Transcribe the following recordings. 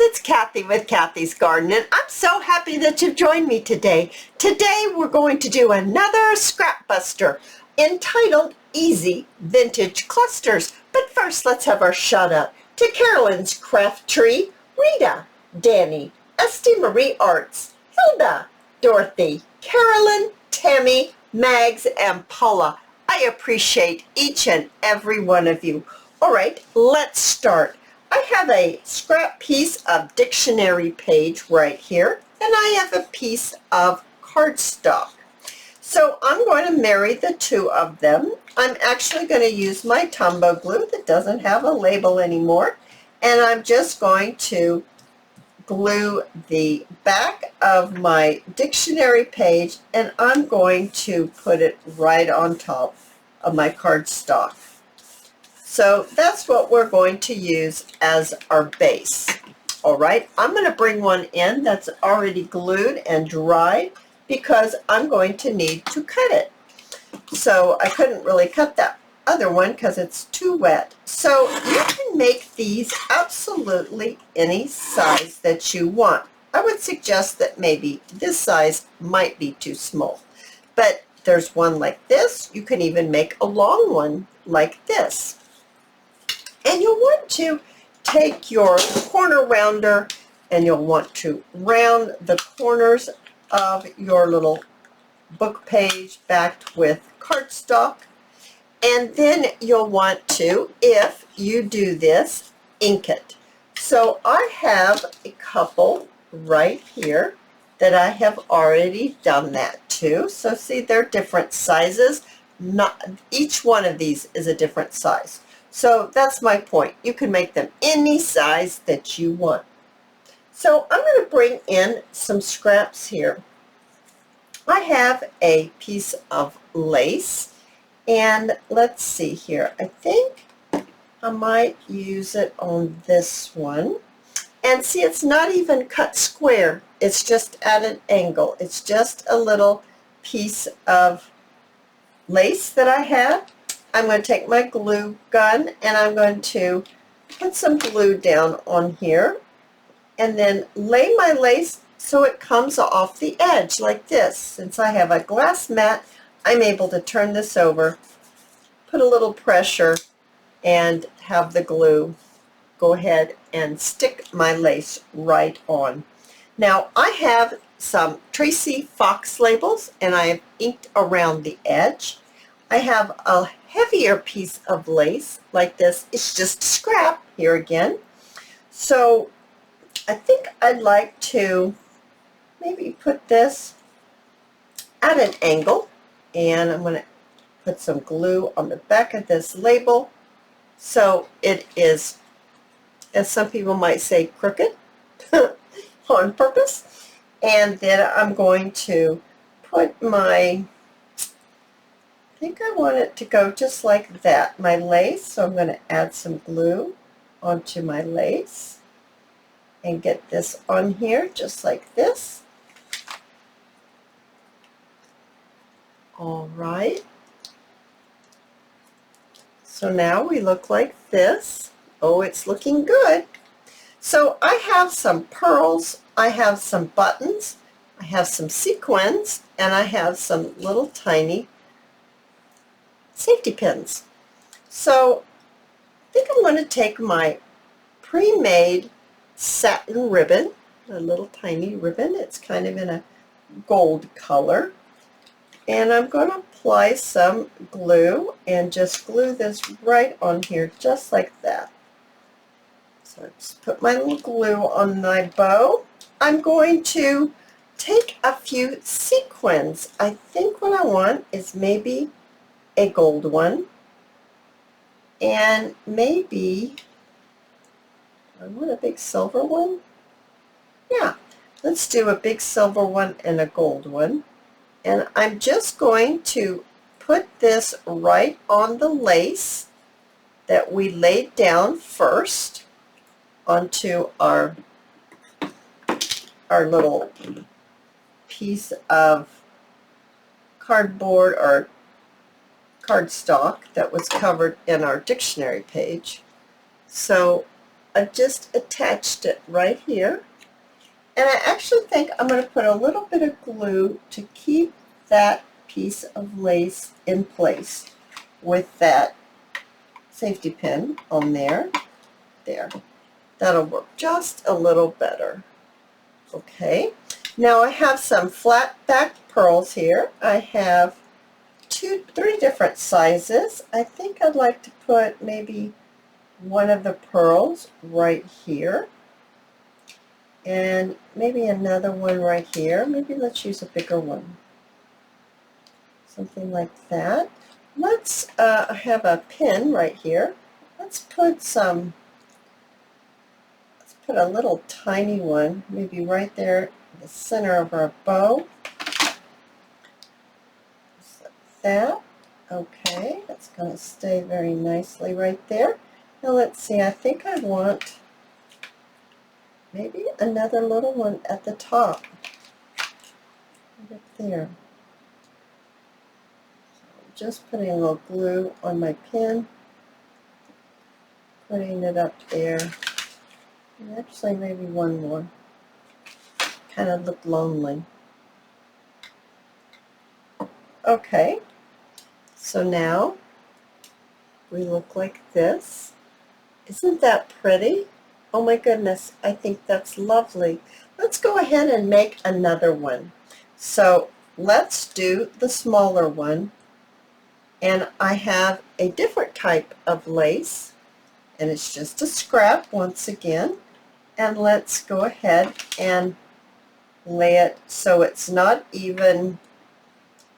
it's Cathy with Cathy's Garden, and I'm so happy that you've joined me today. Today we're going to do another scrap buster entitled Easy Vintage Clusters. But first, let's have our shout out to Carolyn's Craft Tree, Rita, Danny, Esty Marie Arts, Hilda, Dorothy, Carolyn, Tammy, Mags, and Paula. I appreciate each and every one of you. All right, let's start. I have a scrap piece of dictionary page right here, and I have a piece of cardstock. So I'm going to marry the two of them. I'm actually going to use my Tombow glue that doesn't have a label anymore, and I'm just going to glue the back of my dictionary page, and I'm going to put it right on top of my cardstock. So that's what we're going to use as our base. All right, I'm going to bring one in that's already glued and dried because I'm going to need to cut it. So I couldn't really cut that other one because it's too wet. So you can make these absolutely any size that you want. I would suggest that maybe this size might be too small, but there's one like this. You can even make a long one like this. And you'll want to take your corner rounder and you'll want to round the corners of your little book page backed with cardstock. And then you'll want to, if you do this, ink it. So I have a couple right here that I have already done that to. So see, they're different sizes. Not each one of these is a different size. So that's my point. You can make them any size that you want. So I'm going to bring in some scraps here. I have a piece of lace, and let's see here. I think I might use it on this one. And see, it's not even cut square. It's just at an angle. It's just a little piece of lace that I have. I'm going to take my glue gun and I'm going to put some glue down on here and then lay my lace so it comes off the edge like this. Since I have a glass mat, I'm able to turn this over, put a little pressure, and have the glue go ahead and stick my lace right on. Now I have some Tracy Fox labels and I have inked around the edge. I have a heavier piece of lace like this. It's just scrap here again. So I think I'd like to maybe put this at an angle, and I'm going to put some glue on the back of this label so it is, as some people might say, crooked on purpose. And then I'm going to put my, I think I want it to go just like that, my lace. So I'm going to add some glue onto my lace and get this on here just like this. All right. So now we look like this. Oh, it's looking good. So I have some pearls, I have some buttons, I have some sequins, and I have some little tiny safety pins. So I think I'm going to take my pre-made satin ribbon, a little tiny ribbon. It's kind of in a gold color. And I'm going to apply some glue and just glue this right on here just like that. So I just put my little glue on my bow. I'm going to take a few sequins. I think what I want is maybe a gold one, and maybe I want a big silver one. Yeah, let's do a big silver one and a gold one. And I'm just going to put this right on the lace that we laid down first onto our little piece of cardboard or cardstock that was covered in our dictionary page. So I've just attached it right here. And I actually think I'm going to put a little bit of glue to keep that piece of lace in place with that safety pin on there. There. That'll work just a little better. Okay. Now I have some flat back pearls here. I have three different sizes. I think I'd like to put maybe one of the pearls right here and maybe another one right here. Maybe let's use a bigger one. Something like that. Let's have a pin right here. Let's put a little tiny one, maybe right there in the center of our bow. Just like that. Okay, that's going to stay very nicely right there. Now let's see, I think I want maybe another little one at the top. Right up there. Just putting a little glue on my pin, putting it up there, and actually maybe one more. Kind of look lonely. Okay, so now we look like this. Isn't that pretty? Oh my goodness, I think that's lovely. Let's go ahead and make another one. So let's do the smaller one. And I have a different type of lace, and it's just a scrap once again. And let's go ahead and lay it so it's not even,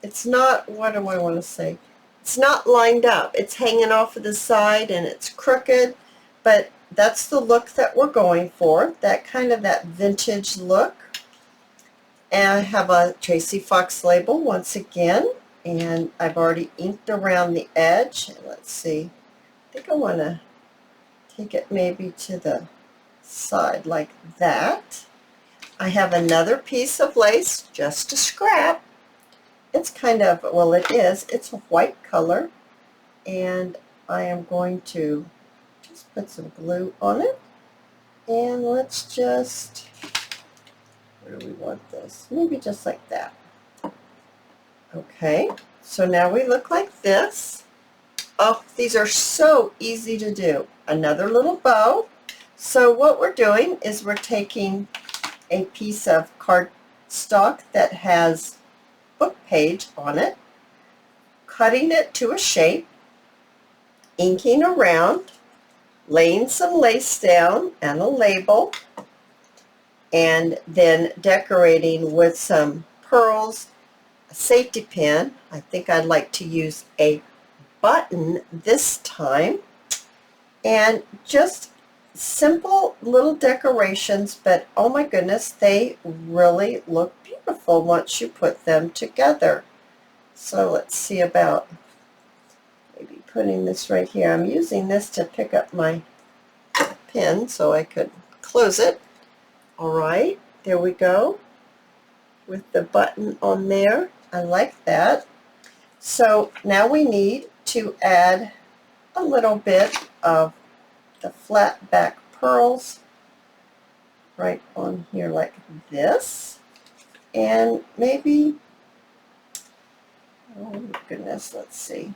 it's not, what do I want to say? It's not lined up. It's hanging off of the side and it's crooked, but that's the look that we're going for, that kind of that vintage look. And I have a Tracy Fox label once again. And I've already inked around the edge. Let's see, I think I want to take it maybe to the side like that. I have another piece of lace, just a scrap. It's kind of, well it is, it's a white color. And I am going to just put some glue on it. And let's just, where do we want this? Maybe just like that. Okay, so now we look like this. Oh, these are so easy to do. Another little bow. So what we're doing is we're taking a piece of cardstock that has book page on it, cutting it to a shape, inking around, laying some lace down and a label, and then decorating with some pearls, a safety pin. I think I'd like to use a button this time, and just simple little decorations, but oh my goodness, they really look beautiful once you put them together. So let's see about maybe putting this right here. I'm using this to pick up my pin so I could close it. All right, there we go with the button on there. I like that. So now we need to add a little bit of the flat back pearls right on here like this. And maybe, oh my goodness, let's see,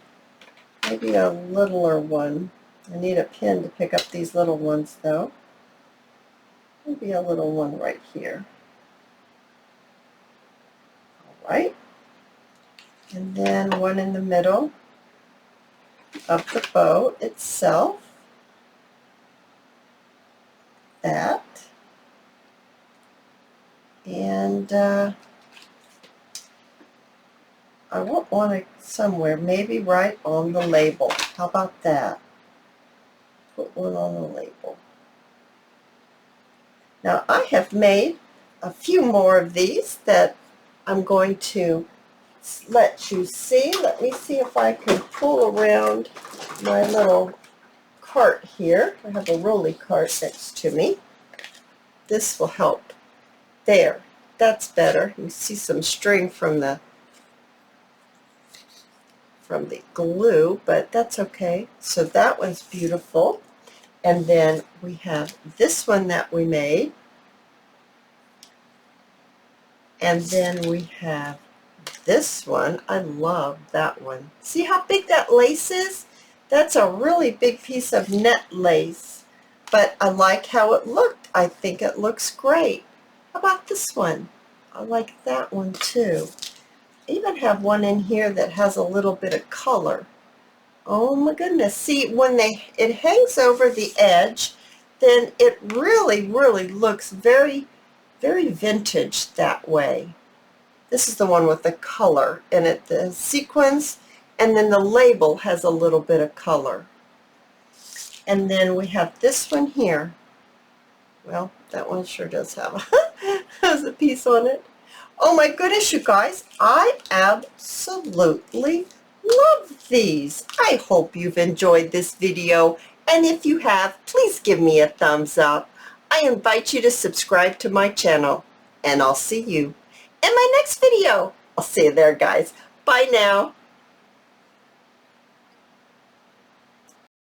maybe a littler one. I need a pin to pick up these little ones though. Maybe a little one right here. All right. And then one in the middle of the bow itself. That. And I want one somewhere, maybe right on the label. How about that? Put one on the label. Now I have made a few more of these that I'm going to let you see. Let me see if I can pull around my little cart here. I have a rolly cart next to me. This will help. There, that's better. You see some string from the glue, but that's okay. So that one's beautiful. And then we have this one that we made. And then we have this one. I love that one. See how big that lace is? That's a really big piece of net lace. But I like how it looked. I think it looks great. How about this one? I like that one too. I even have one in here that has a little bit of color. Oh my goodness. See, when it hangs over the edge, then it really, really looks very, very vintage that way. This is the one with the color in it, the sequins, and then the label has a little bit of color. And then we have this one here. Well, that one sure does have has a piece on it. Oh my goodness, you guys, I absolutely love these. I hope you've enjoyed this video, and if you have, please give me a thumbs up. I invite you to subscribe to my channel, and I'll see you in my next video. I'll see you there, guys. Bye now.